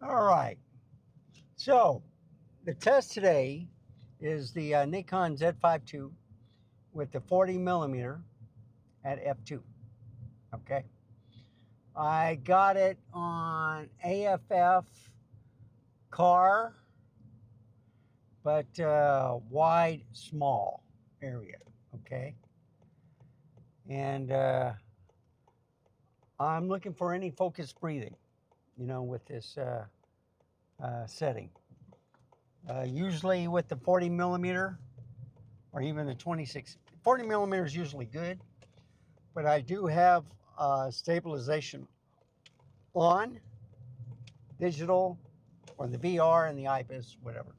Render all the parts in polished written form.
All right. So the test today is the Nikon Z5II with the 40 millimeter at f2. Okay. I got it on AFF car, but wide, small area. Okay. And I'm looking for any focus breathing, with this setting. Usually with the 40 millimeter or even the 26, 40 millimeter is usually good, but I do have stabilization on digital or the VR and the IBIS, whatever.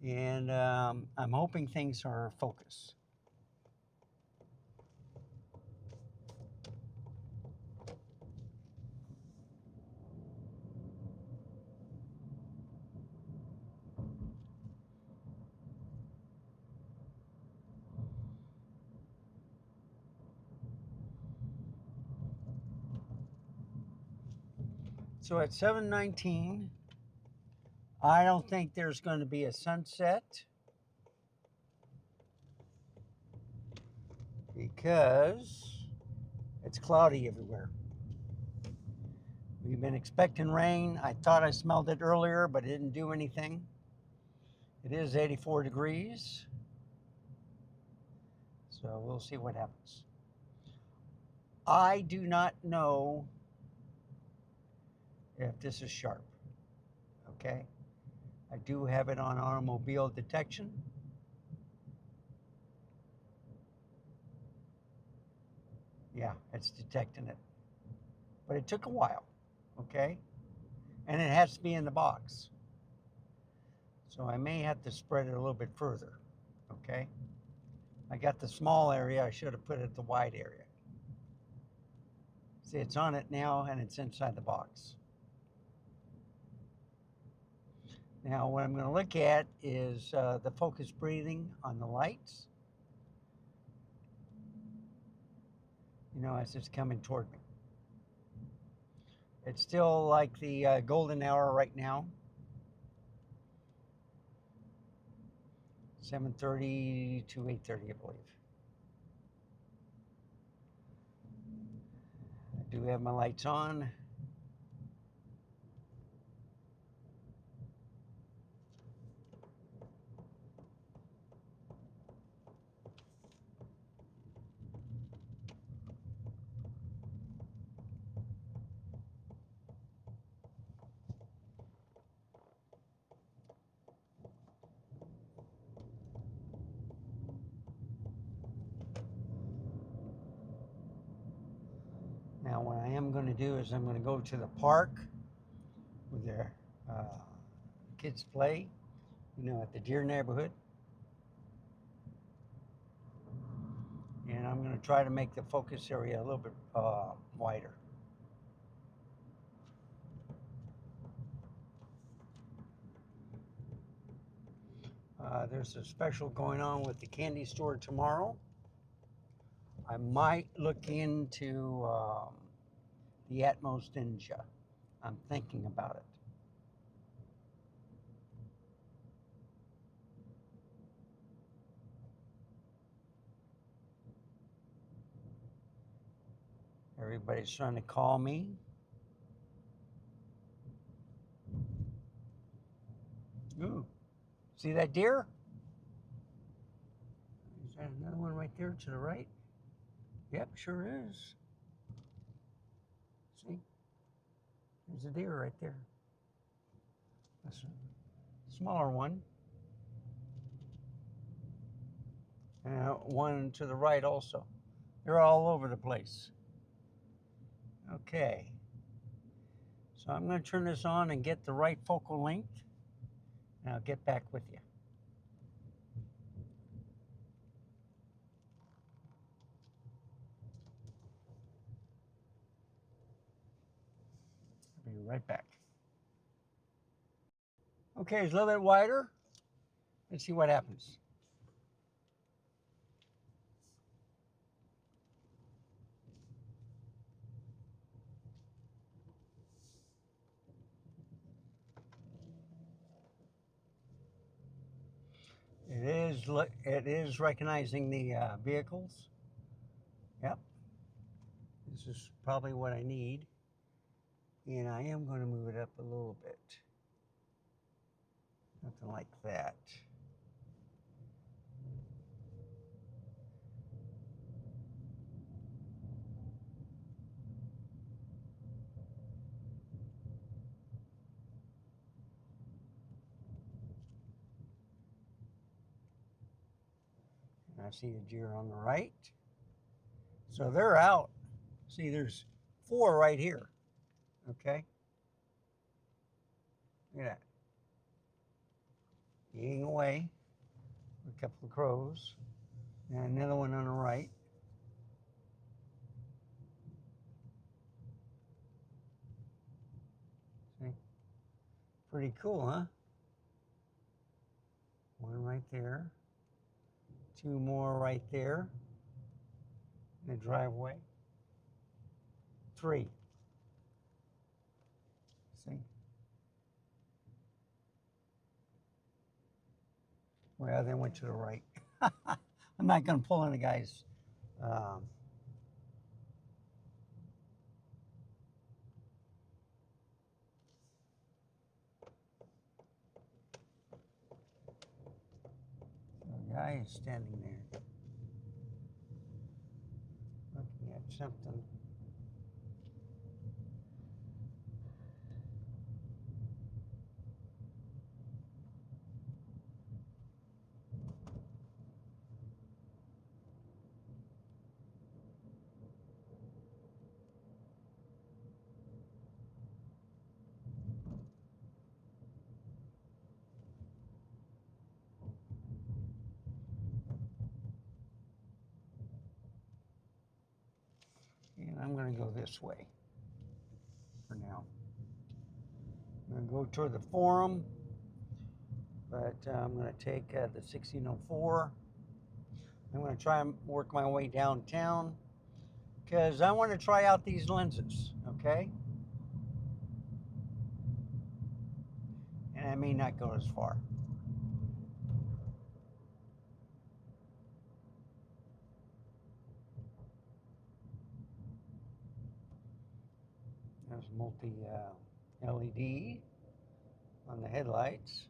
And I'm hoping things are focused. So at 7:19, I don't think there's going to be a sunset because it's cloudy everywhere. We've been expecting rain. I thought I smelled it earlier, but it didn't do anything. It is 84 degrees, so we'll see what happens. I do not know if this is sharp, okay? I do have it on automobile detection. Yeah, it's detecting it. But it took a while, okay? And it has to be in the box. So I may have to spread it a little bit further, okay? I got the small area, I should have put it at the wide area. See, it's on it now and it's inside the box. Now, what I'm going to look at is the focus breathing on the lights, as it's coming toward me. It's still like the golden hour right now, 7:30 to 8:30, I believe. I do have my lights on. Now, what I am going to do is I'm going to go to the park where their kids play, at the deer neighborhood. And I'm going to try to make the focus area a little bit wider. There's a special going on with the candy store tomorrow. I might look into the Atmos Ninja. I'm thinking about it. Everybody's trying to call me. Ooh, see that deer? Is that another one right there to the right? Yep, sure is. See? There's a deer right there. That's a smaller one. And one to the right also. They're all over the place. Okay. So I'm going to turn this on and get the right focal length, and I'll get back with you. I'll be right back. Okay, it's a little bit wider. Let's see what happens. it is recognizing the vehicles. Yep. This is probably what I need. And I am going to move it up a little bit. Nothing like that. And I see a deer on the right. So they're out. See, there's 4 right here. Okay. Look at that. Eating away. A couple of crows. And another one on the right. See? Pretty cool, huh? One right there. 2 more right there. In the driveway. 3. See? Well, they went to the right. I'm not going to pull in the guys. The guy is standing there, looking at something. And I'm going to go this way for now. I'm going to go toward the forum, but I'm going to take the 1604. I'm going to try and work my way downtown because I want to try out these lenses, okay? And I may not go as far. There's multi LED on the headlights.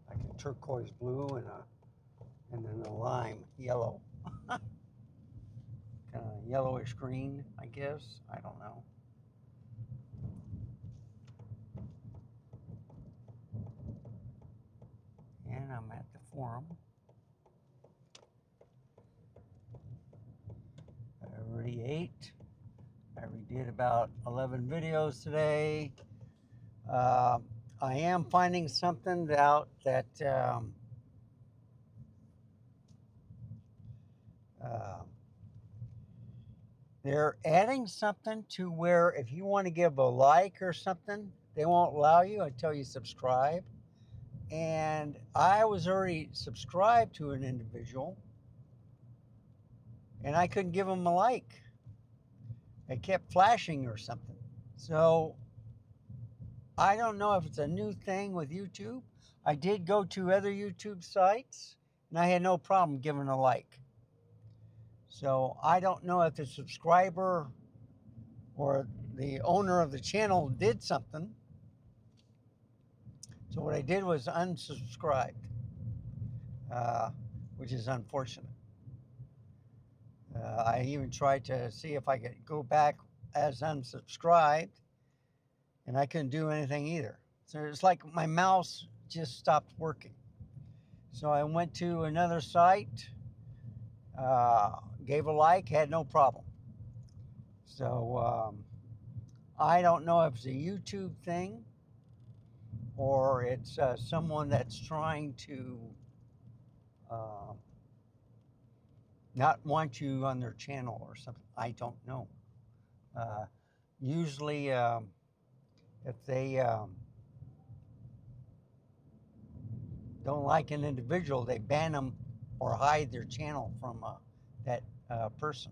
Like a turquoise blue and then a lime yellow. Kind of yellowish green, I guess. I don't know. And I'm at the forum. I already ate. I already did about 11 videos today. I am finding something out that they're adding something to where if you want to give a like or something, they won't allow you until you subscribe. And I was already subscribed to an individual, and I couldn't give him a like. It kept flashing or something. So I don't know if it's a new thing with YouTube. I did go to other YouTube sites, and I had no problem giving a like. So I don't know if the subscriber or the owner of the channel did something. So what I did was unsubscribed, which is unfortunate. I even tried to see if I could go back as unsubscribed, and I couldn't do anything either. So it's like my mouse just stopped working. So I went to another site, gave a like, had no problem. So I don't know if it's a YouTube thing or it's someone that's trying to not want you on their channel or something. I don't know. Usually, if they don't like an individual, they ban them or hide their channel from that person.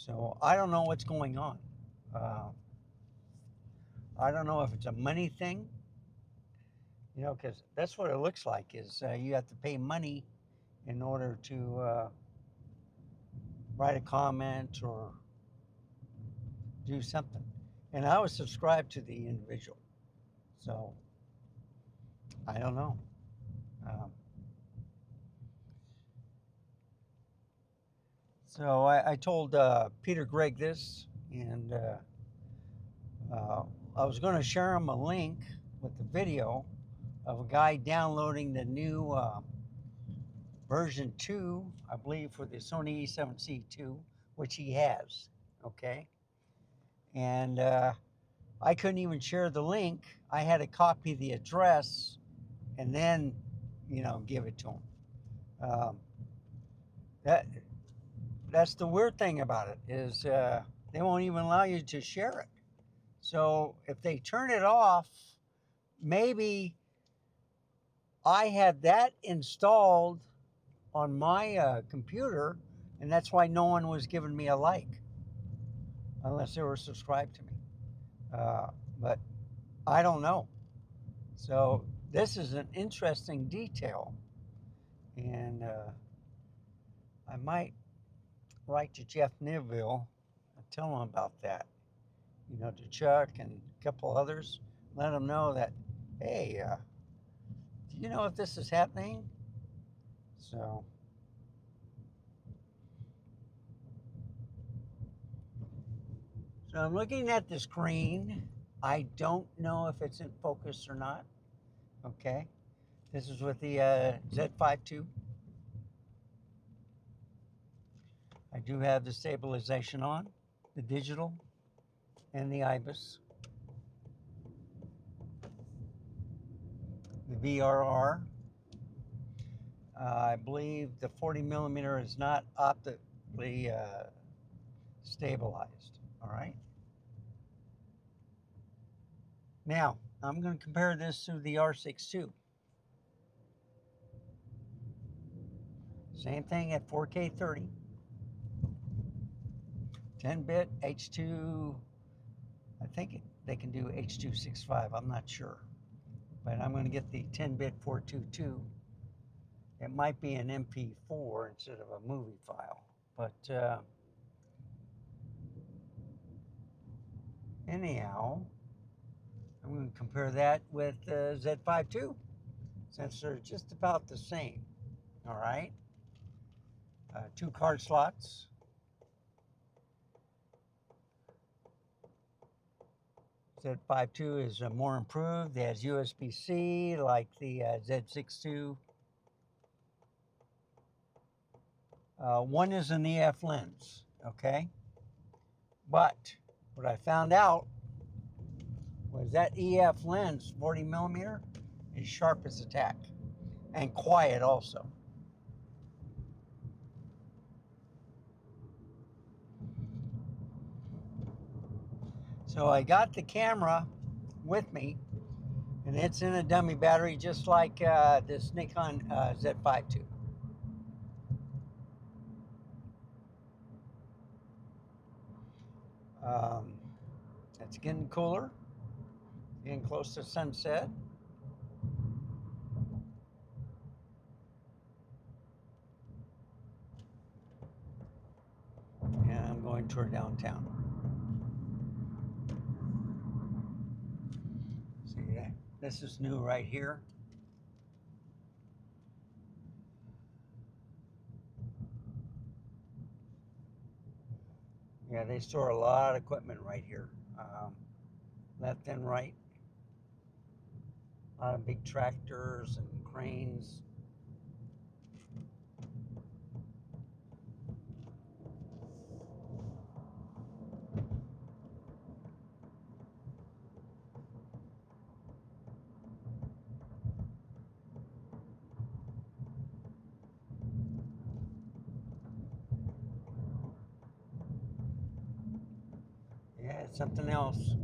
So I don't know what's going on. Uh, I don't know if it's a money thing, you know, because that's what it looks like. Is you have to pay money in order to write a comment or do something. And I was subscribed to the individual, so I don't know. Um, so I told Peter Gregg this, and I was going to share him a link with the video of a guy downloading the new version 2, I believe, for the Sony A7C II, which he has. Okay, and I couldn't even share the link. I had to copy the address and then, you know, give it to him. That that's the weird thing about it is they won't even allow you to share it. So if they turn it off, maybe I had that installed on my computer, and that's why no one was giving me a like, unless they were subscribed to me. But I don't know. So this is an interesting detail, and I might write to Jeff Neville and tell him about that. You know, to Chuck and a couple others, let them know that, hey, do you know if this is happening? So I'm looking at the screen. I don't know if it's in focus or not. Okay. This is with the Z5II. I do have the stabilization on, the digital, and the IBIS. The VRR. I believe the 40 millimeter is not optically stabilized. All right. Now, I'm going to compare this to the R6II. Same thing at 4K 30. 10-bit H2, I think they can do H.265, I'm not sure. But I'm going to get the 10-bit 422. It might be an MP4 instead of a movie file. But anyhow, I'm going to compare that with Z5II, since they're just about the same. All right. 2 card slots. Z5II is more improved. It has USB-C like the Z6II. One is an EF lens, okay? But what I found out was that EF lens, 40 millimeter, is sharp as a tack and quiet also. So I got the camera with me, and it's in a dummy battery just like this Nikon Z5II. It's getting cooler, getting close to sunset. And I'm going toward downtown. See, this is new right here. Yeah, they store a lot of equipment right here, left and right. A lot of big tractors and cranes. Yeah, it's something else.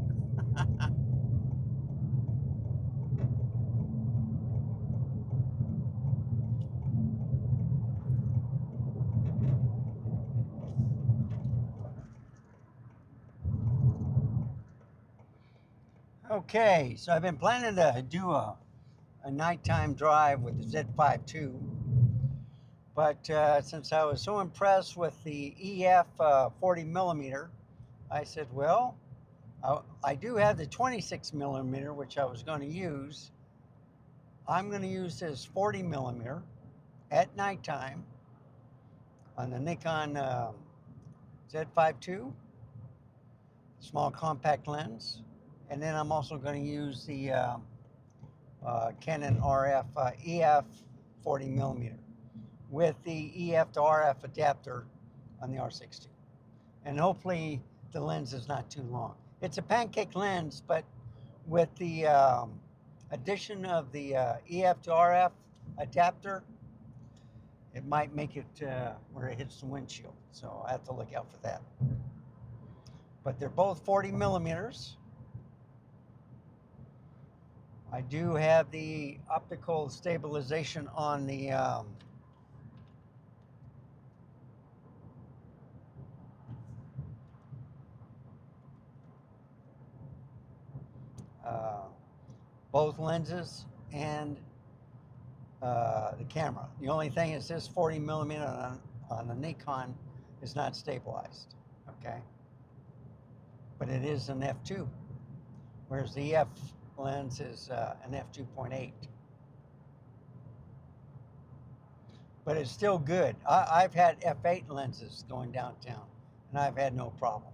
Okay, so I've been planning to do a nighttime drive with the Z5II, but since I was so impressed with the EF 40 millimeter, I said, well, I do have the 26 millimeter, which I was going to use. I'm going to use this 40 millimeter at nighttime on the Nikon Z5II, small compact lens. And then I'm also going to use the Canon RF EF 40 millimeter with the EF to RF adapter on the R60. And hopefully the lens is not too long. It's a pancake lens, but with the addition of the EF to RF adapter, it might make it where it hits the windshield. So I have to look out for that. But they're both 40 millimeters. I do have the optical stabilization on the both lenses and the camera. The only thing is this 40 millimeter on the Nikon is not stabilized, okay? But it is an f2, whereas the EF lens is an f2.8. But it's still good. I've had f8 lenses going downtown, and I've had no problem.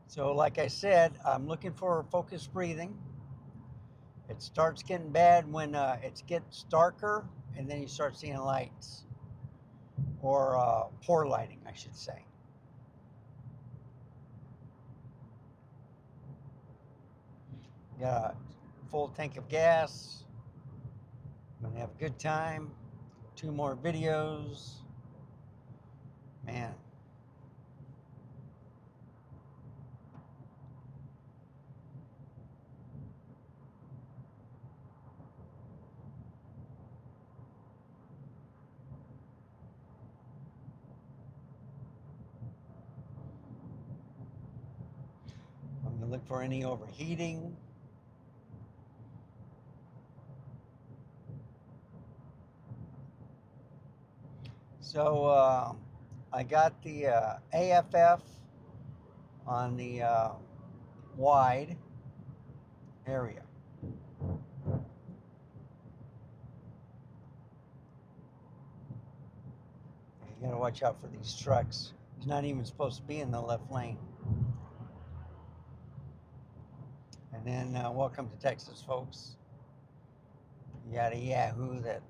So like I said, I'm looking for focused breathing. It starts getting bad when it gets darker, and then you start seeing lights, or poor lighting, I should say. Got a full tank of gas. I'm gonna have a good time. 2 more videos. Man. I'm gonna look for any overheating. So I got the AFF on the wide area. You gotta watch out for these trucks. He's not even supposed to be in the left lane. And then welcome to Texas, folks. You got a Yahoo that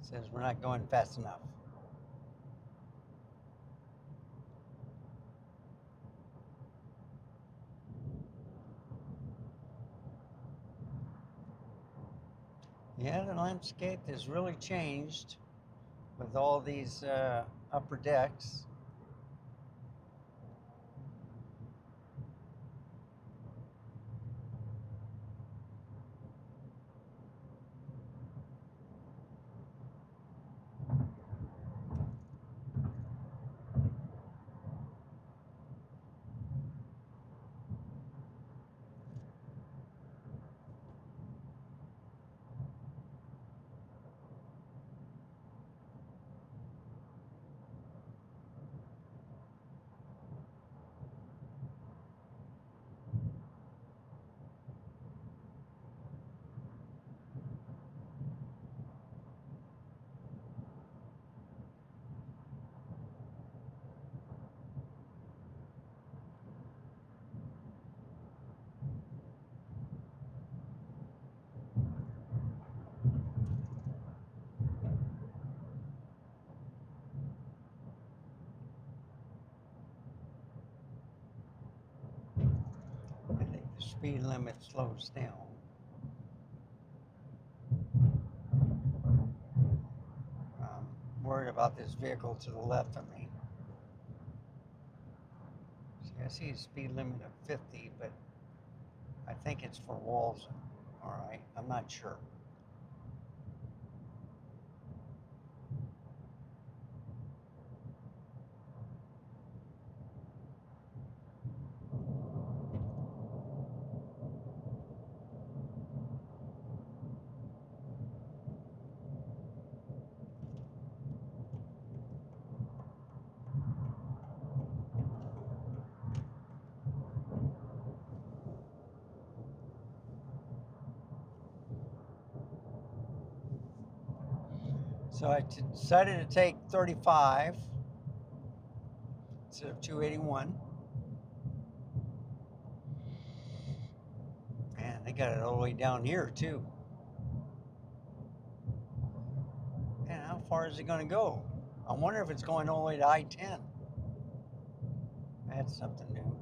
says we're not going fast enough. Yeah, the landscape has really changed with all these upper decks. I think the speed limit slows down. I'm worried about this vehicle to the left of me. See, I see a speed limit of 50, but I think it's for Walls. All right, I'm not sure. So I decided to take 35 instead of 281. Man, they got it all the way down here too. Man, how far is it going to go? I wonder if it's going all the way to I-10. That's something new.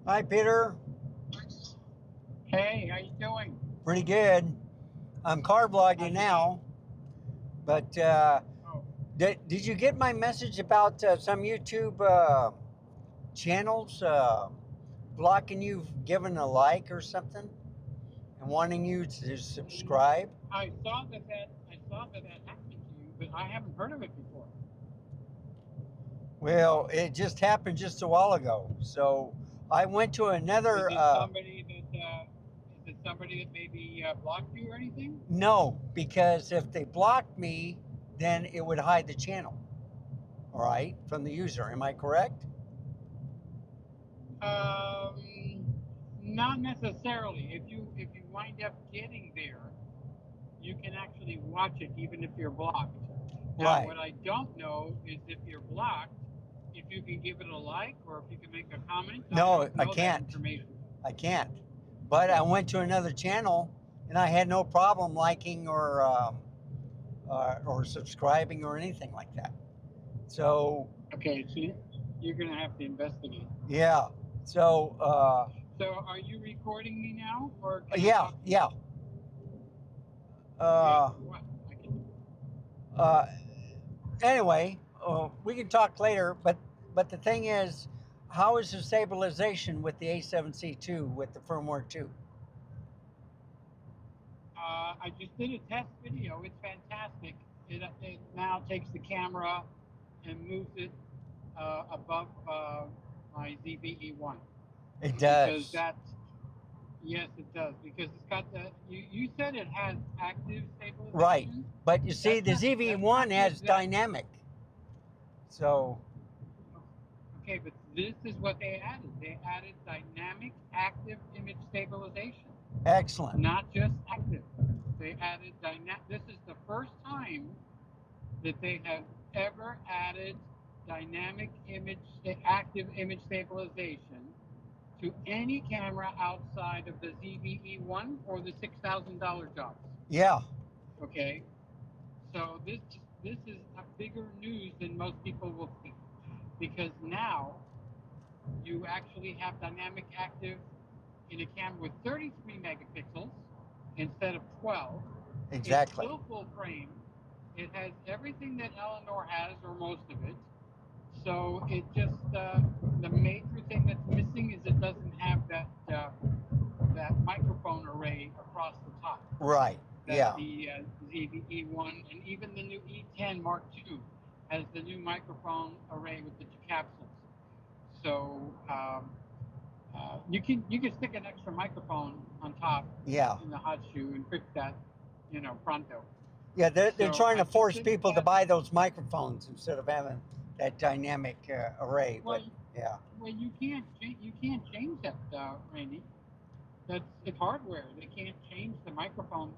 Hi, Peter. Hey, how you doing? Pretty good. I'm car blogging now, but Oh, did you get my message about some YouTube channels blocking you, giving a like or something, and wanting you to subscribe? I saw that happened to you, but I haven't heard of it before. Well, it just happened just a while ago. So I went to another. Is it somebody that maybe blocked you or anything? No, because if they blocked me, then it would hide the channel. All right, from the user. Am I correct? Not necessarily. If you wind up getting there, you can actually watch it even if you're blocked. Now, Right. what I don't know is if you're blocked, if you can give it a like or if you can make a comment. No, don't I know that can't. information. I can't. But I went to another channel, and I had no problem liking or subscribing or anything like that. So Okay, so you're going to have to investigate. yeah. So So are you recording me now? Or can I yeah, talk to you? yeah. Yeah, for what? I can, Uh, anyway, we can talk later. But the thing is, how is the stabilization with the A7C II with the firmware 2? I just did a test video. It's fantastic. It now takes the camera and moves it above my ZVE1. It Because does. yes, it does. Because it's got you said it has active stabilization. Right. But you see, the That's ZV1 not has just that. dynamic. So Okay, but this is what they added. They added dynamic active image stabilization. excellent. Not just active. They added this is the first time that they have ever added dynamic active image stabilization to any camera outside of the ZVE1 or the $6,000 jobs. Yeah. Okay, so this is a bigger news than most people will think, because now you actually have dynamic active in a camera with 33 megapixels instead of 12. Exactly. It's still full frame. It has everything that Eleanor has, or most of it. So it just the major thing that's missing is it doesn't have that microphone array across the top. Right. That Yeah. the ZVE1 and even the new E10 Mark II has the new microphone array with the 2 capsules. So you can stick an extra microphone on top. Yeah. In the hot shoe and fix that, pronto. Yeah. They're trying to force people to buy those microphones instead of having that dynamic array. Well, but yeah. Well, you can't change that, Randy. It's hardware. They can't change the microphone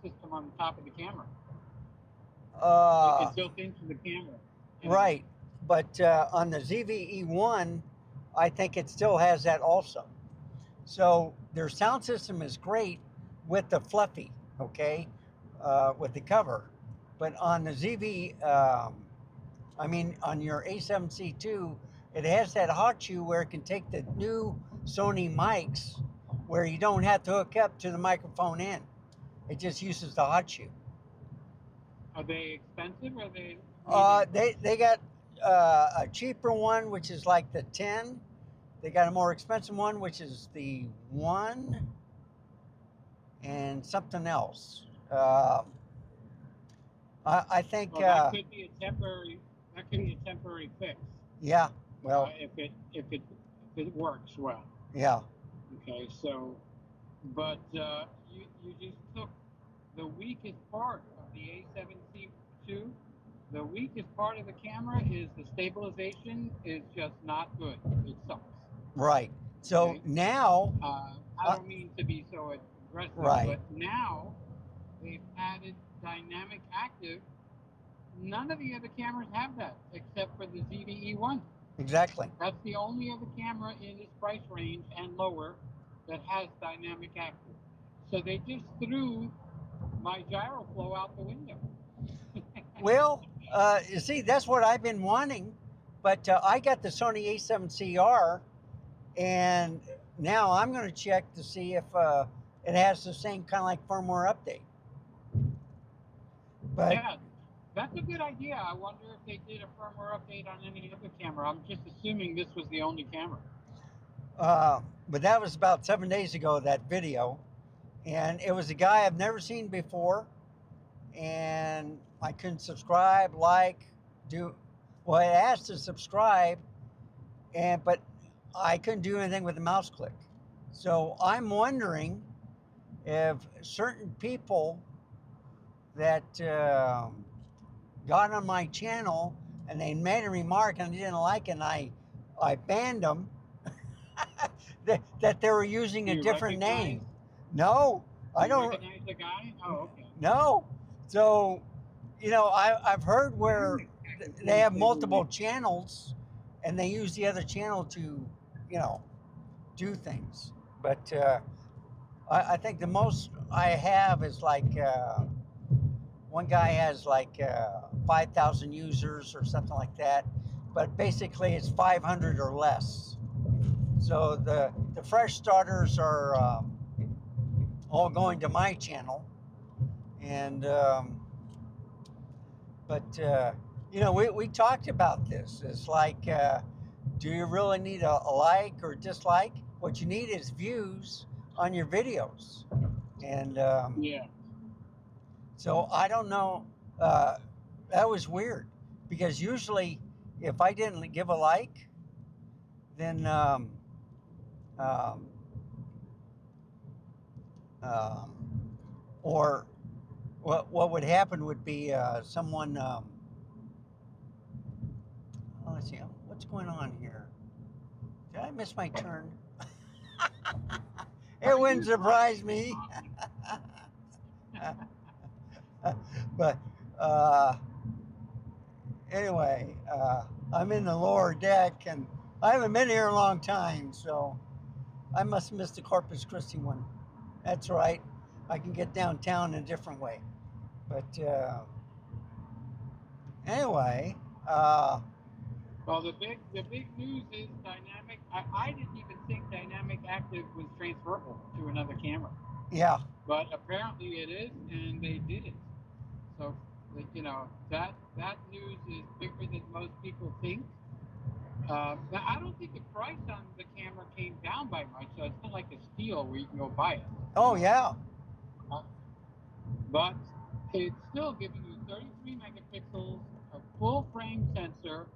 system on the top of the camera. It's built into the camera. Right. But on the ZVE1, I think it still has that also. So their sound system is great with the fluffy, okay, with the cover. But on the I mean, on your A7C II, it has that hot shoe where it can take the new Sony mics where you don't have to hook up to the microphone in. It just uses the hot shoe. Are they expensive or are they They got a cheaper one, which is like the 10. They got a more expensive one, which is the 1 and something else. I think. Well, that could be a temporary. That could be a temporary fix. Yeah. Well. If it works well. Yeah. Okay. So, but you just took the weakest part of the A7C II. The weakest part of the camera is the stabilization is just not good. It sucks. Right. So Okay? now. I don't mean to be so aggressive, Right. but now they've added dynamic active. None of the other cameras have that except for the ZVE1. Exactly. That's the only other camera in this price range and lower that has dynamic active. So they just threw my gyro flow out the window. Well, you see, that's what I've been wanting, but I got the Sony A7CR, and now I'm going to check to see if it has the same kind of like firmware update. But yeah, that's a good idea. I wonder if they did a firmware update on any other camera. I'm just assuming this was the only camera. but that was about 7 days ago, that video, and it was a guy I've never seen before, and I couldn't subscribe, well, it asked to subscribe, but I couldn't do anything with the mouse click. So I'm wondering if certain people that got on my channel and they made a remark and I didn't like it, and I banned them, that they were using a different name. No, I don't recognize the guy. Oh, okay. No. So, I've heard where they have multiple channels and they use the other channel to, do things. But I think the most I have is like, one guy has like 5,000 users or something like that. But basically it's 500 or less. So the fresh starters are all going to my channel. And, we talked about this. It's like, do you really need a like or dislike? What you need is views on your videos. And Yeah. so I don't know. That was weird because usually if I didn't give a like, then or what would happen would be someone. Let's see, what's going on here? Did I miss my turn? It wouldn't surprise me. But anyway, I'm in the lower deck, and I haven't been here a long time, so I must have missed the Corpus Christi one. That's right. I can get downtown in a different way. But anyway. Well, the big news is dynamic. I didn't even think dynamic active was transferable to another camera. Yeah. But apparently it is, and they did it. So that news is bigger than most people think. Now, I don't think the price on the camera came down by much. So it's not like a steal where you can go buy it. Oh yeah. But it's still giving you 33 megapixels, a full frame sensor,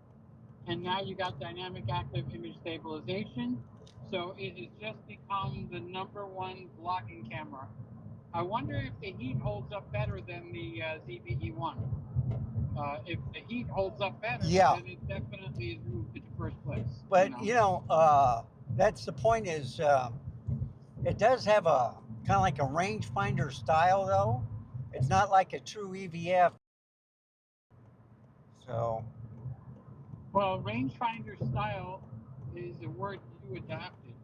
and now you got dynamic active image stabilization. So it has just become the #1 vlogging camera. I wonder if the heat holds up better than the ZVE1. If the heat holds up better, then it definitely is moved into first place. But that's the point. Is it does have a kind of like a rangefinder style, though. It's not like a true EVF. So. Well, rangefinder style is a word you adopted.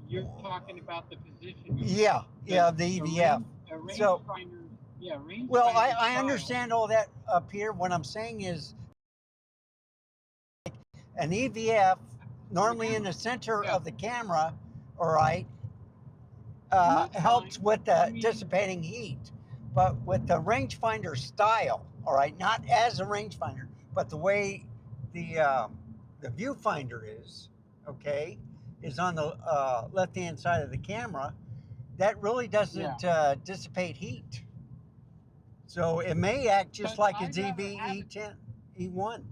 You're talking about the position. Yeah, the EVF. A rangefinder Yeah, Well, rangefinder I style. understand all that up here. What I'm saying is an EVF, On the normally in camera. the center Yeah, of the camera, all right, and that's helps fine. with I the mean, dissipating heat. But with the rangefinder style, all right, not as a rangefinder, but the way the viewfinder is, okay, is on the left-hand side of the camera, that really yeah. doesn't dissipate heat. So it may act just But like a I'd rather have it. ZV-E10, E1.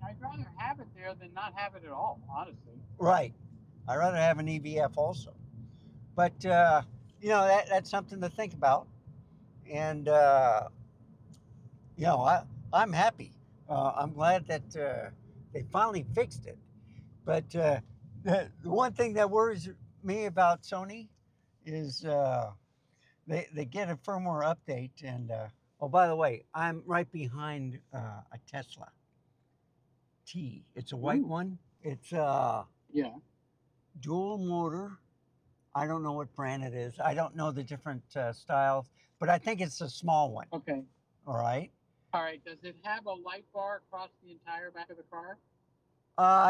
I'd rather have it there than not have it at all. Honestly. Right. I'd rather have an EVF also. But, that's something to think about. And, I'm happy. I'm glad that they finally fixed it. But the one thing that worries me about Sony is they get a firmware update. And, oh, by the way, I'm right behind a Tesla T. It's a white Ooh. one. It's Yeah. dual motor. I don't know what brand it is. I don't know the different styles, but I think it's a small one. Okay. All right. All right. Does it have a light bar across the entire back of the car?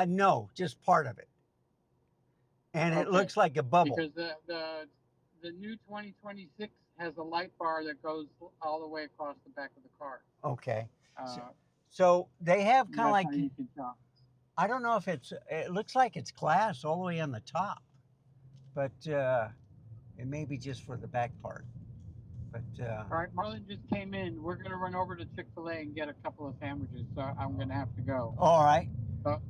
No, just part of it, and it Okay. looks like a bubble. Because the new 2026 has a light bar that goes all the way across the back of the car. Okay. So, Uh, so they have kind of that's like, how you can tell. I don't know if it looks like it's glass all the way on the top, but it may be just for the back part. But All right, Marlon just came in. We're gonna run over to Chick-fil-A and get a couple of sandwiches, so I'm gonna have to go. all right. But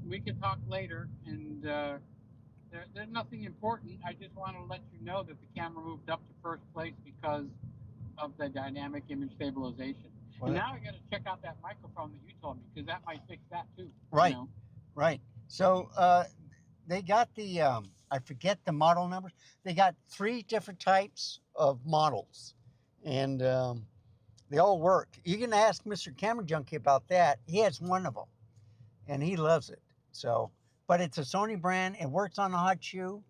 we can talk later, and there's nothing important. I just want to let you know that the camera moved up to first place because of the dynamic image stabilization. Well, And now I got to check out that microphone that you told me because that might fix that too. right, You know? right. So they got the I forget the model numbers. They got 3 different types of models, and they all work. You can ask Mr. Camera Junkie about that. He has one of them, and he loves it. So, but it's a Sony brand. It works on a hot shoe.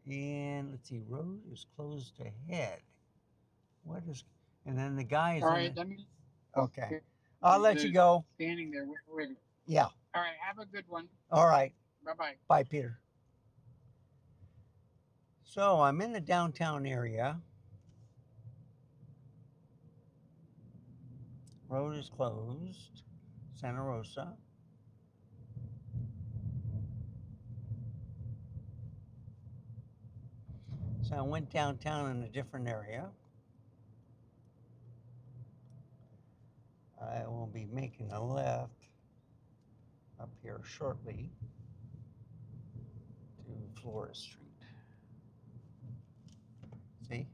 And let's see, road is closed ahead. What is? And then the guy is All in right, it. let me. Okay, I'll let you go. Standing there waiting. Yeah. All right, have a good one. All right. Bye bye. Bye, Peter. So I'm in the downtown area. Road is closed. Santa Rosa. So I went downtown in a different area. I will be making a left up here shortly to Flores Street. See?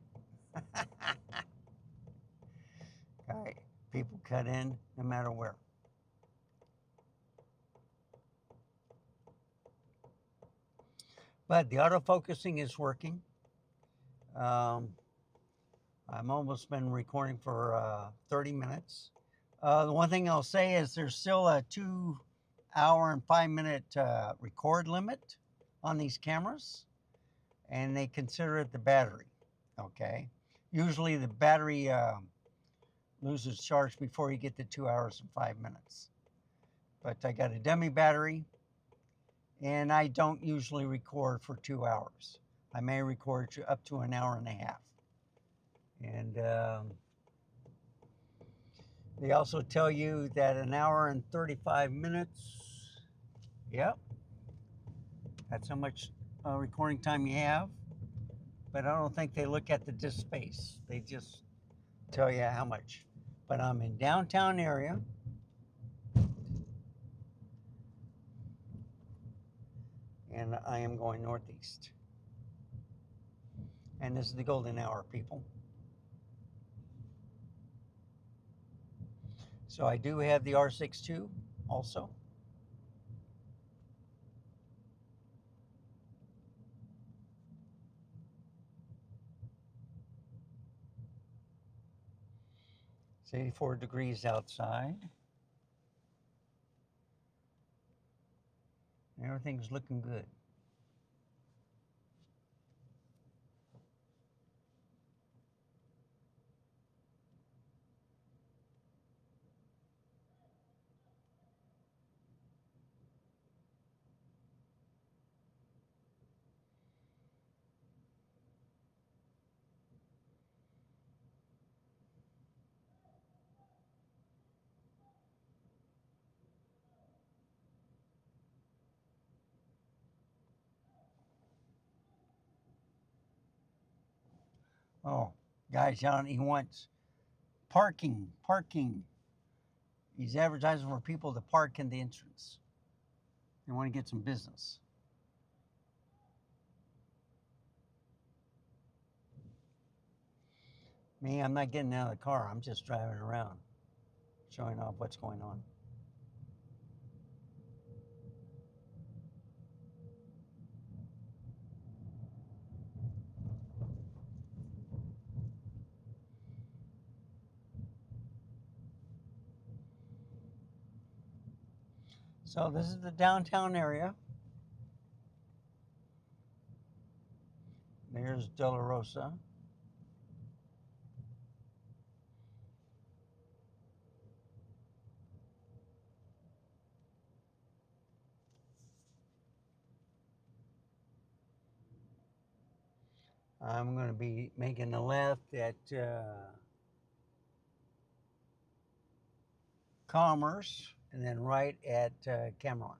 Okay, people cut in no matter where. But the autofocusing is working. I'm almost been recording for 30 minutes. The one thing I'll say is there's still a 2 hour and 5 minute record limit on these cameras, and they consider it the battery. Okay. Usually the battery loses charge before you get to 2 hours and 5 minutes. But I got a dummy battery, and I don't usually record for 2 hours. I may record up to an hour and a half. And they also tell you that an hour and 35 minutes, yep, that's how much recording time you have. But I don't think they look at the disk space. They just tell you how much. But I'm in downtown area. And I am going northeast. And this is the golden hour, people. So I do have the R6II also. It's 84 degrees outside. Everything's looking good. Oh, guys, he wants parking. He's advertising for people to park in the entrance. They want to get some business. Me, I'm not getting out of the car. I'm just driving around, showing off what's going on. So this is the downtown area. There's De La Rosa. I'm going to be making a left at Commerce and then right at Cameron.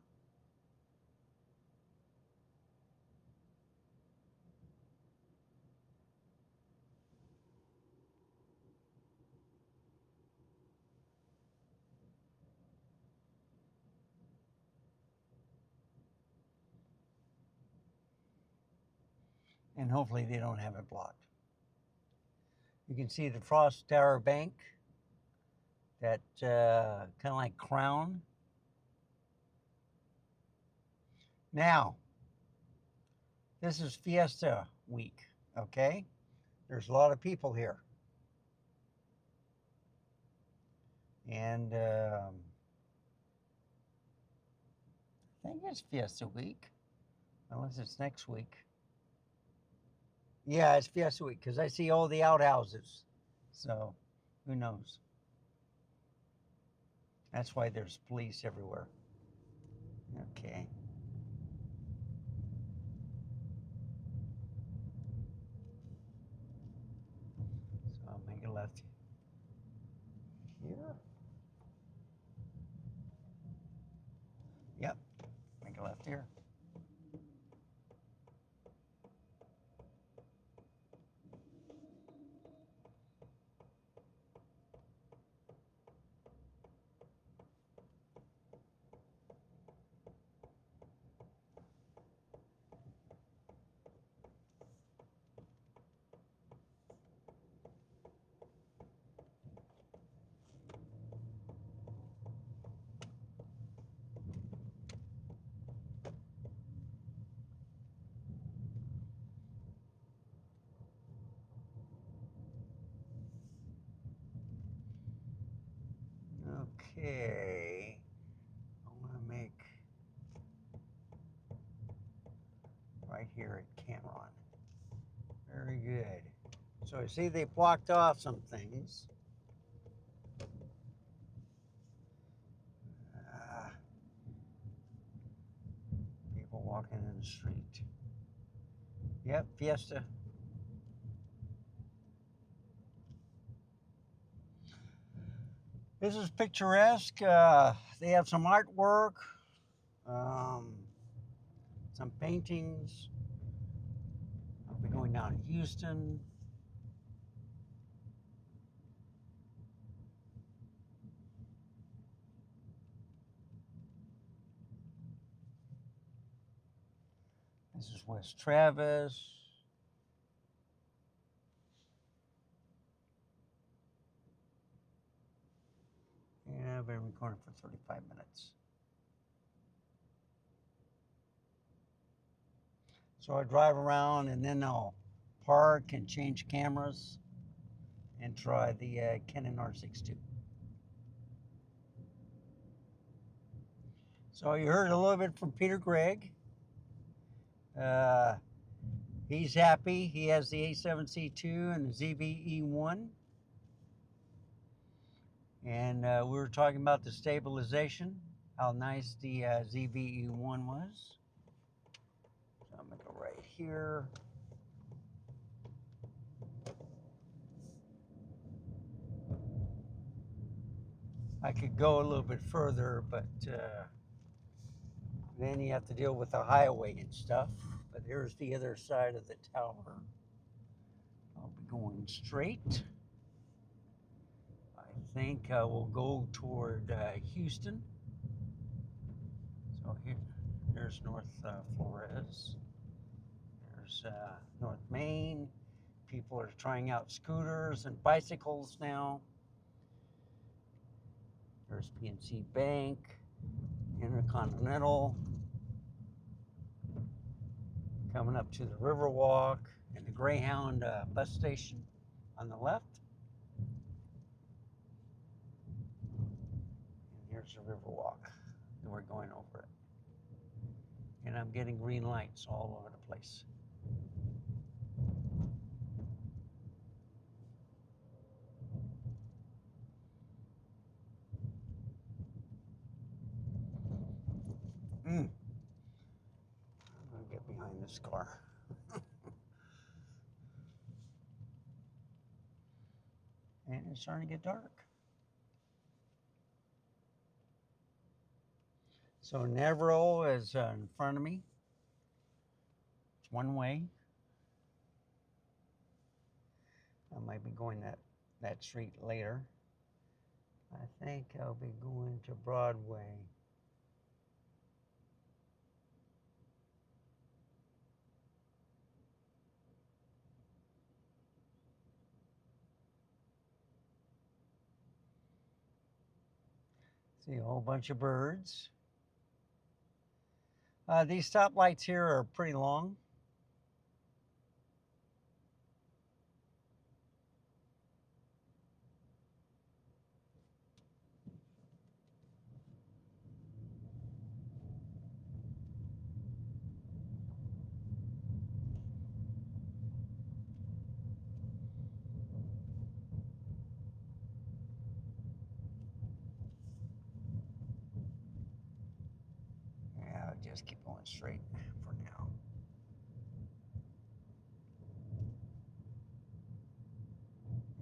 And hopefully they don't have it blocked. You can see the Frost Tower Bank, that kind of like crown. Now, this is Fiesta week, okay? There's a lot of people here. And I think it's Fiesta week, unless it's next week. Yeah, it's Fiesta week because I see all the outhouses. So, who knows? That's why there's police everywhere. Okay. So I'll make a left here. Yep, make a left here. Okay, I want to make right here at Cameron. Very good. So you see they blocked off some things. People walking in the street. Yep, Fiesta. This is picturesque. They have some artwork, some paintings. I'll be going down to Houston. This is West Travis. Yeah, I've been recording for 35 minutes. So I drive around and then I'll park and change cameras and try the Canon R6II. So you heard a little bit from Peter Gregg. He's happy. He has the A7C II and the ZVE1. And we were talking about the stabilization, how nice the ZVE1 was. So I'm gonna go right here. I could go a little bit further, but then you have to deal with the highway and stuff. But here's the other side of the tower. I'll be going straight. I think we'll go toward Houston. So here's North Flores. There's North Main. People are trying out scooters and bicycles now. There's PNC Bank, Intercontinental. Coming up to the Riverwalk and the Greyhound bus station on the left. And here's the Riverwalk, and we're going over it. And I'm getting green lights all over the place. I'm gonna get behind this car. And it's starting to get dark. So Navarro is in front of me. It's one way. I might be going that street later. I think I'll be going to Broadway. See a whole bunch of birds. These stoplights here are pretty long. Yeah, I'll just keep going straight for now.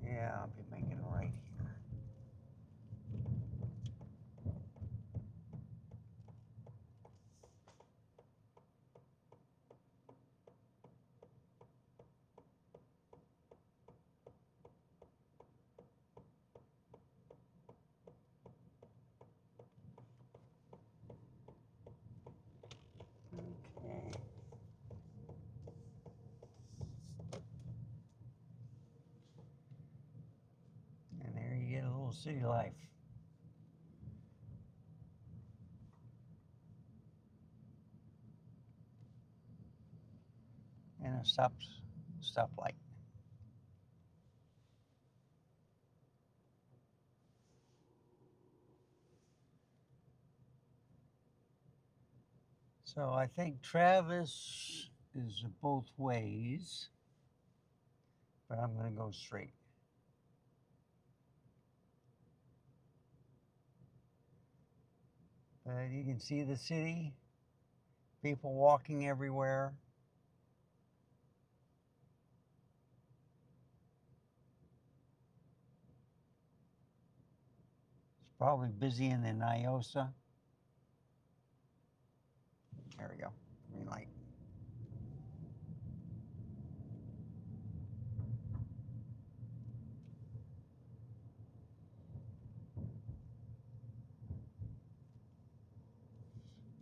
Yeah, I'll be making a right here. Okay. And there you get a little city life. And a stoplight. So I think Travis is both ways, but I'm going to go straight. But you can see the city, people walking everywhere. It's probably busy in the Niosa. There we go, green light.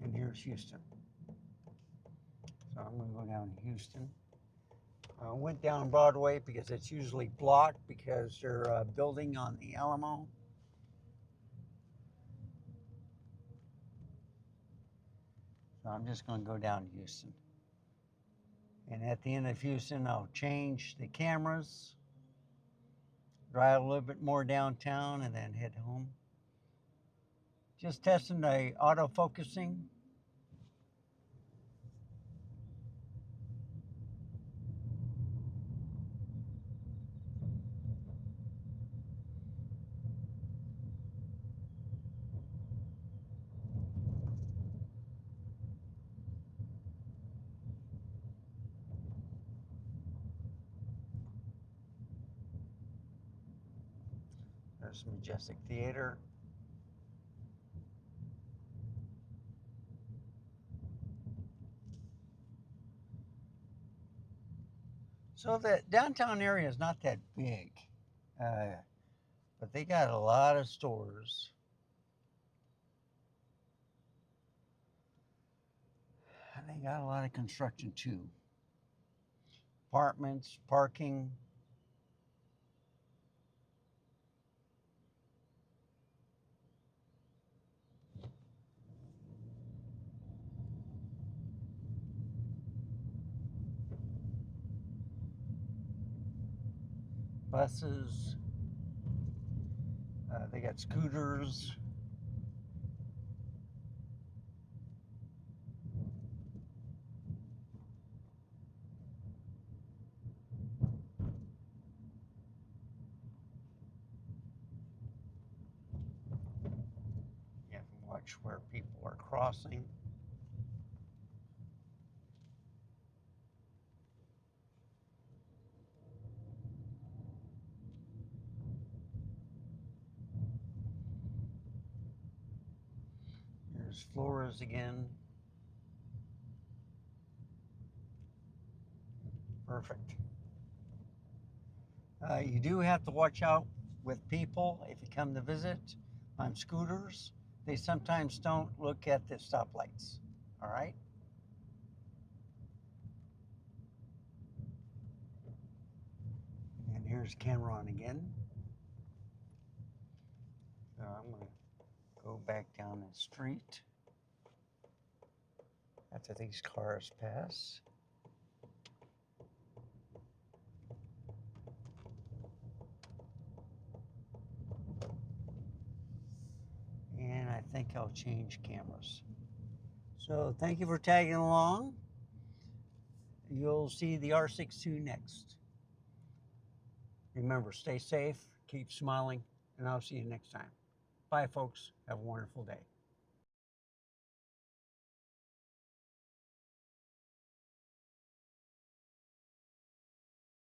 And here's Houston. So I'm going to go down to Houston. I went down Broadway because it's usually blocked because they're building on the Alamo. So I'm just going to go down to Houston. And at the end of Houston, I'll change the cameras, drive a little bit more downtown, and then head home. Just testing the auto-focusing. There's Majestic Theater. So the downtown area is not that big, but they got a lot of stores. And they got a lot of construction too. Apartments, parking. Buses. They got scooters. You can watch where people are crossing. Here's Flores again. Perfect. You do have to watch out with people if you come to visit on scooters. They sometimes don't look at the stoplights. All right. And here's Cameron again. So I'm going to go back down the street after these cars pass. And I think I'll change cameras. So thank you for tagging along. You'll see the R6II next. Remember, stay safe, keep smiling, and I'll see you next time. Bye, folks. Have a wonderful day.